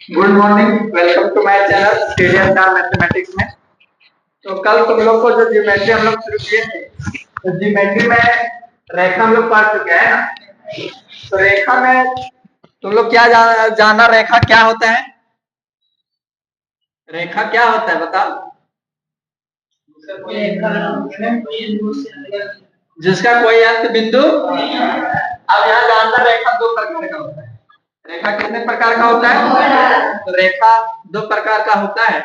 Good morning, welcome to my channel stadium star mathematics में। तो कल तुम लोग को जो ज्योमेट्री हम लोग शुरू किए थे, तो ज्योमेट्री में रेखा हम लोग पढ़ चुके हैं ना। तो रेखा में तुम लोग क्या जाना रेखा क्या होता है? रेखा क्या होता है बताओ? जिसका कोई अंत बिंदु। अब यहाँ जानना रेखा दो प्रकार का होता है। रेखा कितने प्रकार का होता है? तो रेखा दो प्रकार का होता है।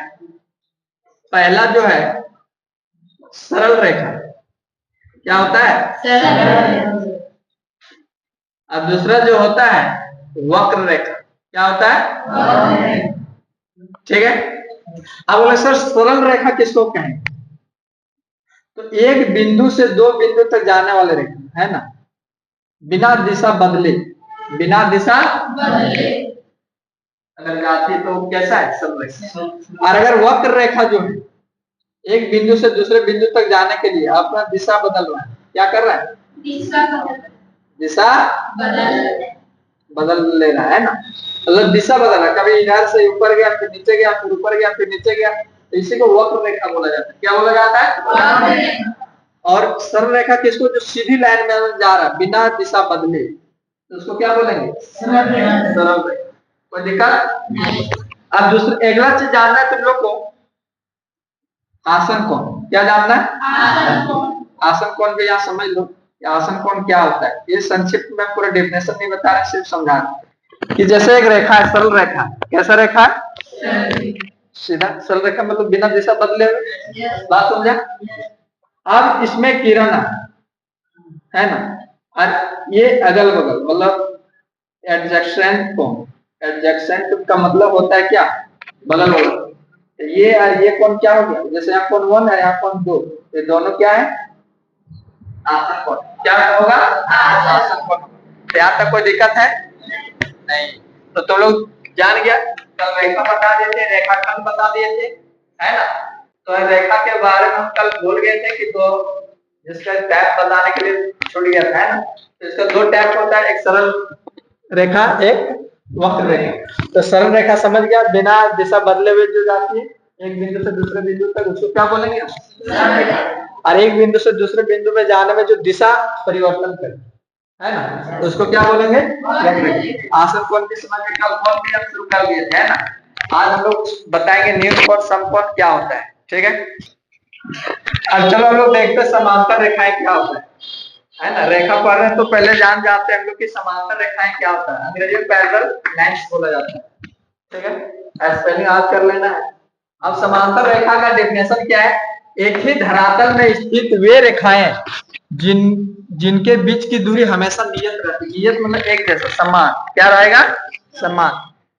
पहला जो है सरल रेखा, क्या होता है? सरल। अब दूसरा जो होता है वक्र रेखा, क्या होता है? ठीक है। अब बोले सर सरल रेखा किसको कहें? तो एक बिंदु से दो बिंदु तक जाने वाले रेखा है ना, बिना दिशा बदले, बिना दिशा बदले अगर जाती तो कैसा है? सरल रेखा। और अगर वक्र रेखा जो है एक बिंदु से दूसरे बिंदु तक जाने के लिए अपना दिशा बदल रहा है, क्या कर रहा है? दिशा बदल ले रहा है ना, मतलब दिशा बदल रहा है। कभी इधर से ऊपर गया, फिर नीचे गया, फिर ऊपर गया, फिर नीचे गया, तो इसी को वक्र रेखा बोला जाता है। क्या बोला जाता है? और सरल रेखा किसको? जो सीधी लाइन में जा रहा है बिना दिशा बदले, तो उसको क्या बोलेंगे? सरल रेखा। कोई दिक्कत? अब दूसरा अगला चीज जानना है तुम लोग को, आसन कोण। क्या जानना है? आसन कोण को यहाँ समझ लो। आसन कोण क्या होता है ये संक्षिप्त में पूरा डेफिनेशन नहीं बता रहे, सिर्फ समझा रहे कि जैसे एक रेखा है सरल रेखा, कैसा रेखा है? सीधा सरल रेखा मतलब बिना दिशा बदले हुए। बात समझा? अब इसमें किरण है ना, और ये अगल बगल मतलब एडजेसेंट कोण। एडजेसेंट का मतलब होता है क्या? बगल बगल। ये कोण क्या हो गया? जैसे यहाँ कोण 1 है, यहाँ कोण 2, ये दोनों क्या है? आसन कोण। क्या होगा? आसन कोण। यहाँ तक कोई दिक्कत है? नहीं। तो तुम लोग जान गया। कल रेखा बता दिए थे, रेखाखंड बता दिए थे, है ना। तो रेखा के बारे में हम कल भूल गए थे कि दो, जिसका टाइप बताने के लिए छूट गया था, है ना। तो इसका दो टाइप होता है, एक सरल रेखा, एक वक्र रेखा। तो सरल रेखा समझ गया, बिना दिशा बदले हुए जो जाती है एक बिंदु से दूसरे बिंदु तक, उसको क्या बोलेंगे? और एक बिंदु से दूसरे बिंदु में जाने में जो दिशा परिवर्तन करे, है ना, तो उसको क्या बोलेंगे? आसन कोण की समझ में कल कोण भी हम शुरू कर दिए थे, है ना। आज हम लोग बताएंगे न्यून कोण, समकोण क्या होता है। ठीक है। अब चलो हम लोग देखते हैं समांतर रेखाएं क्या होता है ना। रेखा पढ़ रहे हैं तो पहले जान जाते हैं हम लोग की समांतर रेखाएं क्या होता है। अंग्रेजी में पैरेलल लाइंस बोला जाता है। ठीक है, स्पेलिंग आज कर लेना है। अब समांतर रेखा का डेफिनेशन क्या है? एक ही धरातल में स्थित वे रेखाएं जिनके बीच की दूरी हमेशा नियत रहती है। नियत मतलब एक जैसा, समान। क्या रहेगा? समान।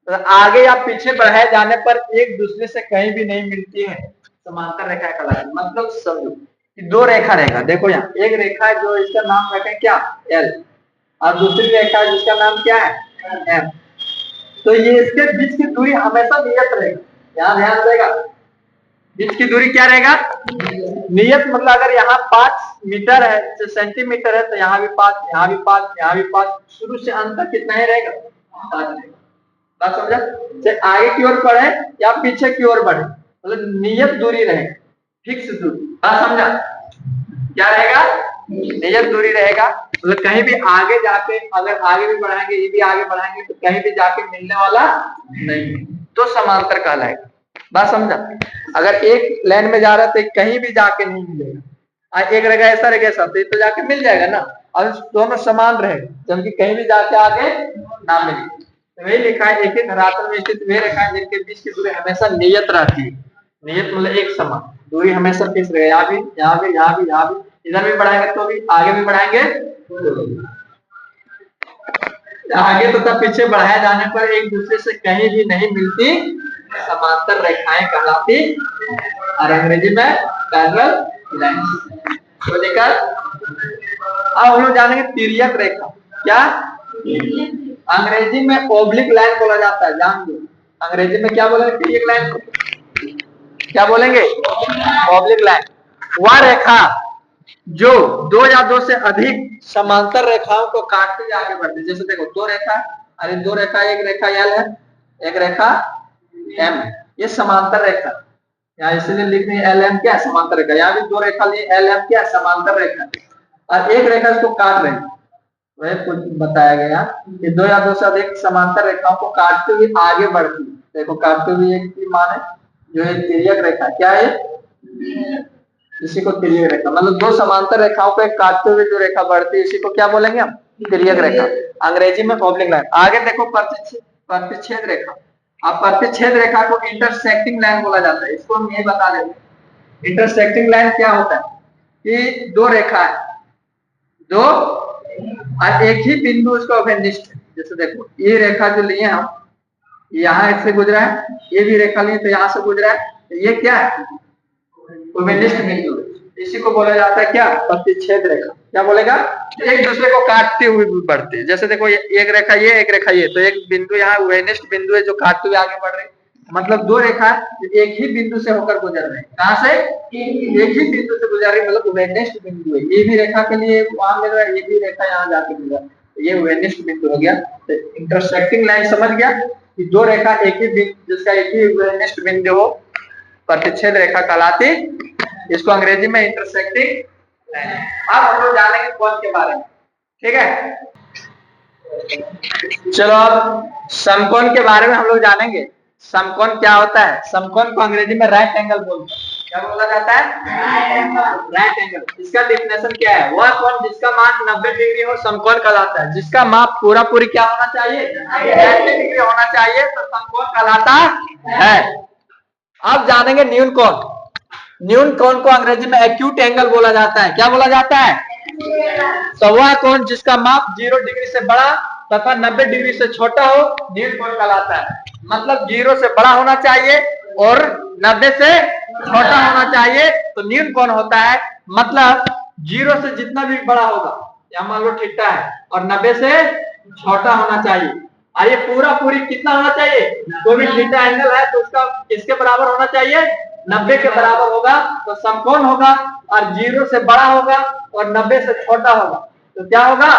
तो आगे या पीछे बढ़ाए जाने पर एक दूसरे से कहीं भी नहीं मिलती है, समांतर रेखा कहलाती है। मतलब समझो दो रेखा रहेगा, देखो यहाँ एक रेखा है जो इसका नाम रखें क्या? एल, और दूसरी रेखा है जिसका नाम क्या है? एम। तो ये इसके बीच की दूरी हमेशा नियत रहेगी। यहाँ ध्यान देगा, बीच की दूरी क्या रहेगा? नियत मतलब अगर यहाँ 5 मीटर है, सेंटीमीटर है, तो यहाँ भी 5, यहाँ भी 5, यहाँ भी 5, शुरू से अंत तक कितना ही रहेगा? 5 रहेगा। बात समझा? चाहे आगे की ओर बढ़े या पीछे की ओर बढ़े, मतलब नियत दूरी रहेगा, फिक्स दूरी। बात समझा? क्या रहेगा? नियत दूरी रहेगा। मतलब कहीं भी आगे जाके, अगर आगे भी बढ़ाएंगे, ये भी आगे बढ़ाएंगे, तो कहीं भी जाके मिलने वाला नहीं, तो समांतर कहलाएगा। बात समझा? अगर एक लाइन में जा रहा है तो कहीं भी जाके नहीं मिलेगा, एक रहेगा ऐसा रहेगा ऐसा, तो ये तो जाके मिल जाएगा ना। और दोनों समान रहेगा, जबकि कहीं भी जाके आगे ना मिले। तो वही लिखा है, एक ही धरातल में स्थित वे रेखाएं जिनके बीच की दूरी हमेशा नियत रहती है। नियत मतलब एक समान, दूरी हमेशा फिक्स रहेगा। यहाँ भी, यहाँ भी, यहाँ भी, यहाँ भी, इधर भी बढ़ाएंगे तो भी, आगे भी बढ़ाएंगे, आगे तथा तो पीछे बढ़ाए जाने पर एक दूसरे से कहीं भी नहीं मिलती, समांतर रेखाएं कहलाती, और अंग्रेजी में पैरेलल लाइंस। तो देखा। अब हम लोग जानेंगे तिर्यक रेखा। क्या? अंग्रेजी में ओब्लिक लाइन बोला जाता है, जान लो। अंग्रेजी में क्या बोलेंगे तिर्यक लाइन को? क्या बोलेंगे? Oblique line. वह रेखा जो दो या दो से अधिक समांतर रेखाओं को काटते हुए आगे बढ़ती है। जैसे देखो दो रेखा, अरे दो रेखा, एक रेखा एल है, एक रेखा एम, ये समांतर रेखा, यहाँ इसीलिए लिख रहे एल एम क्या है, समांतर रेखा। यहाँ भी दो रेखा लिए, एल एम क्या है, समांतर रेखा, और एक रेखा इसको काट रही है। वह कुछ बताया गया कि दो या दो से अधिक समांतर रेखाओं को काटते हुए आगे बढ़ती है। देखो काटते हुए एक की मान है जो एक तिर्यक रेखा, क्या है इसी को तिर्यक रेखा, मतलब दो समांतर रेखाओं को काटते हुए जो रेखा बढ़ती है इसी को क्या बोलेंगे हम, तिर्यक रेखा, अंग्रेजी में ऑब्लिक लाइन। आगे देखो प्रतिच्छेद रेखा। अब प्रतिच्छेद रेखा को इंटरसेक्टिंग लाइन बोला जाता है, इसको हम ये बता देते। इंटरसेक्टिंग लाइन क्या होता है कि दो रेखा है, दो और एक ही बिंदु उसका अभिनिष्ठ है। जैसे देखो ये रेखा जो लिए हम, यहाँ से गुजरा है, ये भी रेखा लिए तो यहाँ से गुजरा है, तो ये क्या है, अभिनिष्ठ बिंदु, इसी को बोला जाता है क्या, प्रतिच्छेद रेखा। क्या बोलेगा, एक दूसरे को काटते हुए बढ़ते हैं। जैसे देखो एक रेखा ये, एक रेखा ये, तो एक बिंदु यहाँ अभिनिष्ठ बिंदु है जो काटते हुए आगे बढ़ रहे हैं, मतलब दो रेखा एक ही बिंदु से होकर गुजर रहे हैं। कहां से, एक ही बिंदु से गुजर रही, मतलब अभिनिष्ठ बिंदु है। ये भी रेखा के लिए वहां मिल रहा है, ये भी रेखा यहाँ जाके मिल रहा है, तो ये अभिनिष्ठ बिंदु हो गया। तो इंटरसेक्टिंग लाइन समझ गया कि दो रेखा एक ही बिंदु, जिसका एक ही अभिनिष्ठ बिंदु हो, प्रतिच्छेद रेखा कहलाती, इसको अंग्रेजी में इंटरसेक्टिंग लाइन। अब हम लोग जानेंगे कोण के बारे में, ठीक है। चलो अब समकोण के बारे में हम लोग जानेंगे। समकोण क्या होता है, समकोण को अंग्रेजी में राइट एंगल बोलते हैं। क्या बोला जाता है, राइट एंगल। इसका डेफिनेशन क्या है, वह कोण जिसका मान 90 डिग्री हो समकोण कहलाता है। जिसका माप पूरा पूरी क्या होना चाहिए, 90 डिग्री होना चाहिए, तो समकोण कहलाता है। अब जानेंगे न्यून कोण। न्यून कोण को अंग्रेजी में एक्यूट एंगल बोला जाता है। क्या बोला जाता है, तो वह कोण जिसका माप 0 डिग्री से बड़ा तथा 90 डिग्री से छोटा हो न्यून कोण कहलाता है। मतलब 0 से बड़ा होना चाहिए और 90 से छोटा होना चाहिए तो न्यून कोण होता है। मतलब 0 से जितना भी बड़ा होगा, या मान लो थीटा है, और 90 से छोटा होना चाहिए। और ये पूरा पूरी कितना होना चाहिए, कोई भी थीटा एंगल है तो उसका किसके बराबर होना चाहिए, 90 के बराबर होगा तो समकोण होगा। और 0 से बड़ा होगा और 90 से छोटा होगा तो क्या होगा,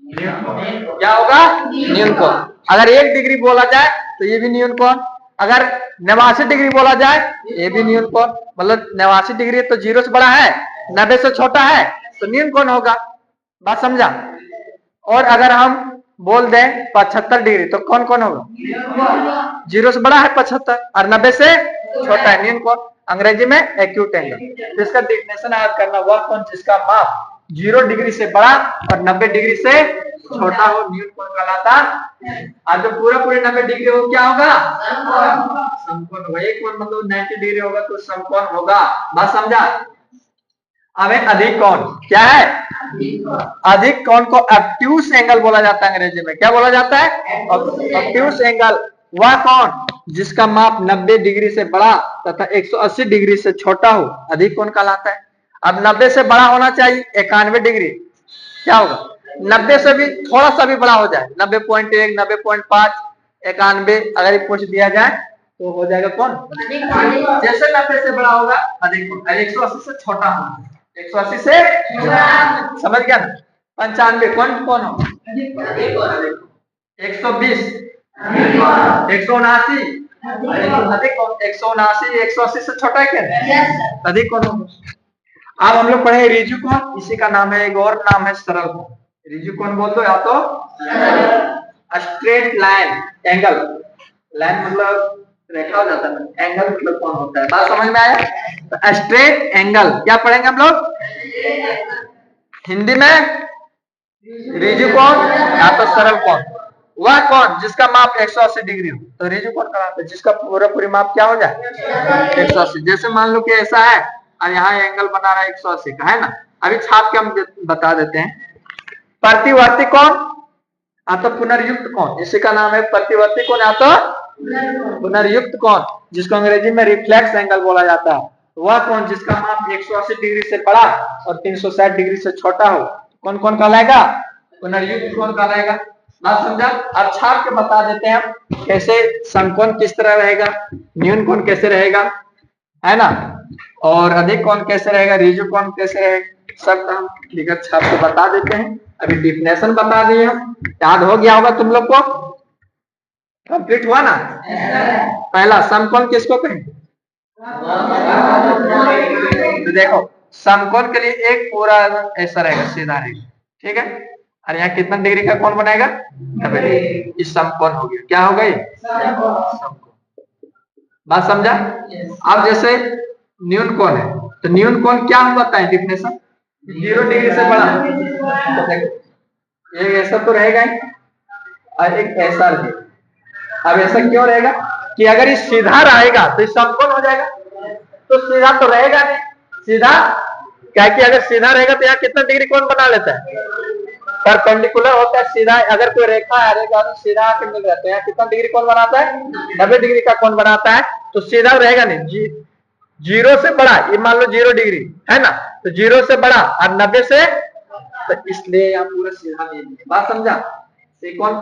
क्या होगा, न्यून कोण। अगर 1 डिग्री बोला जाए तो ये भी न्यून कोण, अगर 89 डिग्री बोला जाए ये भी न्यून कोण। मतलब 89 डिग्री तो 0 से बड़ा है, 90 से छोटा है तो न्यून कोण होगा। बात समझा। और अगर हम बोल दें 75 डिग्री तो कौन कौन होगा, 0 से बड़ा है 75 और 90 से छोटा है, न्यून कोण, अंग्रेजी में एक्यूट एंगल। तो इसका डेफिनेशन याद करना, वह कोण जिसका माप 0 डिग्री से बड़ा और 90 डिग्री से छोटा हो न्यून कोण कहलाता। और जो पूरा पूरी 90 डिग्री हो क्या होगा, समकोण होगा। एक कोण मतलब 90 डिग्री होगा तो समकोण होगा। बात समझा। अब अधिक कोण क्या है, अधिक कोण को ऑब्ट्यूस एंगल बोला जाता है। अंग्रेजी में क्या बोला जाता है, ऑब्ट्यूस एंगल। वह कोण जिसका माप 90 डिग्री से बड़ा तथा 180 डिग्री से छोटा हो अधिक कोण कहलाता है। अब 90 से बड़ा होना चाहिए 91 डिग्री, क्या होगा, 90 से भी थोड़ा सा भी बड़ा हो जाए, 90.1, 90.5, 91 अगर पूछ दिया जाए तो हो जाएगा कौन, जैसे 90 से बड़ा होगा अधिक कोण, 180 से छोटा होगा, 180 से समझ गया ना। 95 कौन कौन हो, 120, 179, अधिक कौन, 179, 180 से छोटा है क्या, अधिक कौन होगा। अब हम लोग पढ़े रिजु कोण, इसी का नाम है, एक और नाम है सरल कोण। रिजु कोण बोल दो या तो स्ट्रेट लाइन एंगल, लाइन मतलब रेखा हो जाता है, एंगल मतलब कौन होता है। बात समझ में आया। तो स्ट्रेट एंगल क्या पढ़ेंगे हम लोग, हिंदी में रिजु कोण या तो सरल कोण। वह कोण जिसका माप 180 डिग्री हो तो रिजु कोण कहलाता है। जिसका पूरा पूरी माप क्या हो जाए 180। जैसे मान लो कि ऐसा है और यहाँ एंगल बना रहा है 180 का, है ना। अभी छाप के हम बता देते हैं। प्रतिवर्ती कोण या तो पुनर्युक्त कोण, इसी का नाम है प्रतिवर्ती कोण या तो पुनर्युक्त कोण, जिसको अंग्रेजी में रिफ्लेक्स एंगल बोला जाता है। वह कोण जिसका माप 180 डिग्री से बड़ा और 360 डिग्री से छोटा हो कौन कौन कहलाएगा, पुनर्युक्त कोण कहलाएगा। बात समझा। अब छाप के बता देते हैं हम कैसे समकोण किस तरह रहेगा, न्यून कोण कैसे रहेगा, है ना, और अधिक कोण कैसे रहेगा, रिजु कोण कैसे रहेगा, सब हम विगत छाप के बता देते हैं। अभी डिफिनेशन बता दिए हम, याद हो गया होगा तुम लोग को। कंप्लीट हुआ ना। पहला समकोण किसको कहेंगे? तो देखो समकोण के लिए एक पूरा ऐसा रहेगा, सीधा रहेगा, ठीक है। और यहाँ कितना डिग्री का कोण बनाएगा? 90 डिग्री। इस समकोण हो गया, क्या हो गई? समकोण। बात समझा? अब जैसे न्यून कोण है, तो न्यून कोण क्या होता है डिफिनेशन? 0 डिग्री से बड़ा। तो देखो एक ऐसा तो रहेगा ही और एक ऐसा रहेगा। अब ऐसा क्यों रहेगा कि अगर ये सीधा रहेगा तो इस समकोण हो जाएगा, तो सीधा तो रहेगा नहीं, सीधा क्या कि अगर सीधा रहेगा तो यहाँ कितना डिग्री कोण बना लेता है? परपेंडिकुलर होता है सीधा। अगर कोई रेखा आएगा तो सीधा आके मिल जाता है, यहाँ कितना डिग्री कोण बनाता है? 90 डिग्री का कोण बनाता है। तो सीधा रहेगा नहीं, 0 से बड़ा, ये मान लो 0 डिग्री है ना, तो 0 से बड़ा और 90 से, तो इसलिए यहाँ पूरा सीधा नहीं है। बात समझा? कौन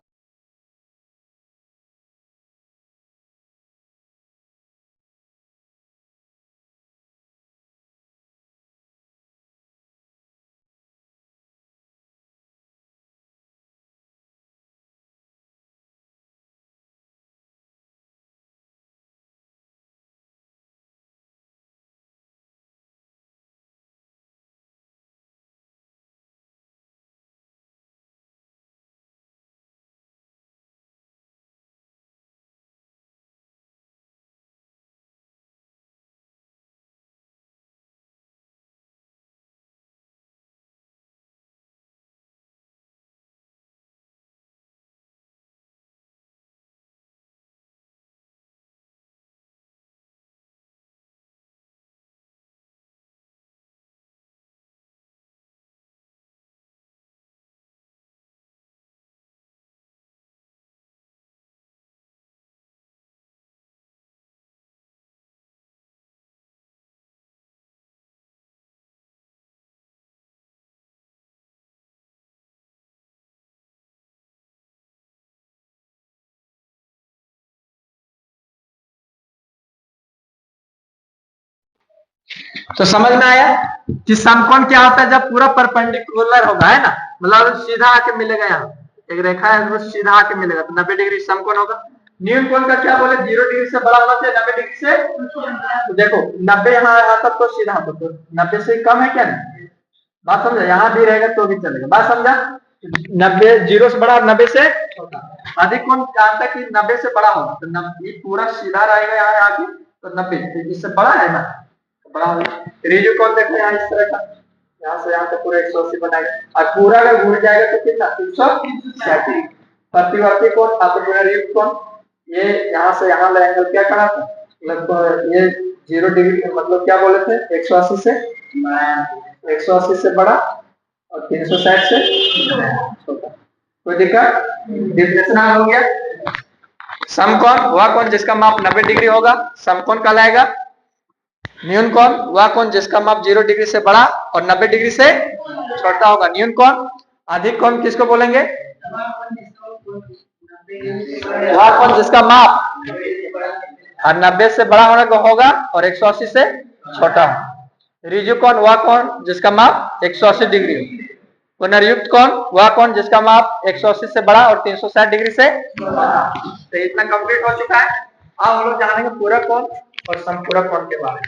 तो समझ में आया कि समकोण क्या होता है? जब पूरा परपेंडिकुलर होगा, है ना, मतलब सीधा आके मिलेगा, यहाँ एक रेखा है वो सीधा आके मिलेगा, तो 90 डिग्री समकोण होगा। न्यून कोण का क्या बोले? 0 डिग्री से बड़ा होना चाहिए, 90 डिग्री से। तो देखो 90 यहाँ आता तो सीधा होता, तो 90 से कम है क्या? नहीं। बात समझा? यहाँ भी रहेगा तो भी चलेगा। बात समझा? 90 0 से बड़ा और 90 से छोटा। अधिक कोण जानता है कि 90 से बड़ा होगा, तो 90 पूरा सीधा रहेगा यहाँ आके, तो 90 इससे बड़ा है ना, बड़ा होगा। रिजु कोण देखो यहाँ इस तरह का, यहाँ से यहाँ तक पूरा 180 बनाएगा, और पूरा अगर घूम जाएगा तो कितना? 360। प्रतिवर्ती कोण आपको पूरा रिक्त कोण, ये यहाँ से यहाँ ले एंगल क्या करा था? लगभग ये 0 डिग्री, मतलब क्या बोले थे? 180 से 180 से बड़ा और 360 से छोटा। कोई दिक्कत? डिफिनेशन हो गया। समकोण वह कोण जिसका माप 90 डिग्री होगा, समकोण कहलाएगा। न्यून कोण वह कोण जिसका माप 0 डिग्री से बड़ा और 90 डिग्री से छोटा होगा, न्यून कोण। अधिक कोण किसको बोलेंगे? वह कोण जिसका माप 90 से बड़ा होने का होगा और 180 से छोटा हो। रिजु कोण वह कोण जिसका माप 180 डिग्री हो। पुनर्युक्त कोण वह कोण जिसका माप 180 से बड़ा और 360 डिग्री से। तो इतना कंप्लीट हो चुका है। अब हम लोग जानेंगे पूरक कोण और समपूरक कोण के बारे में।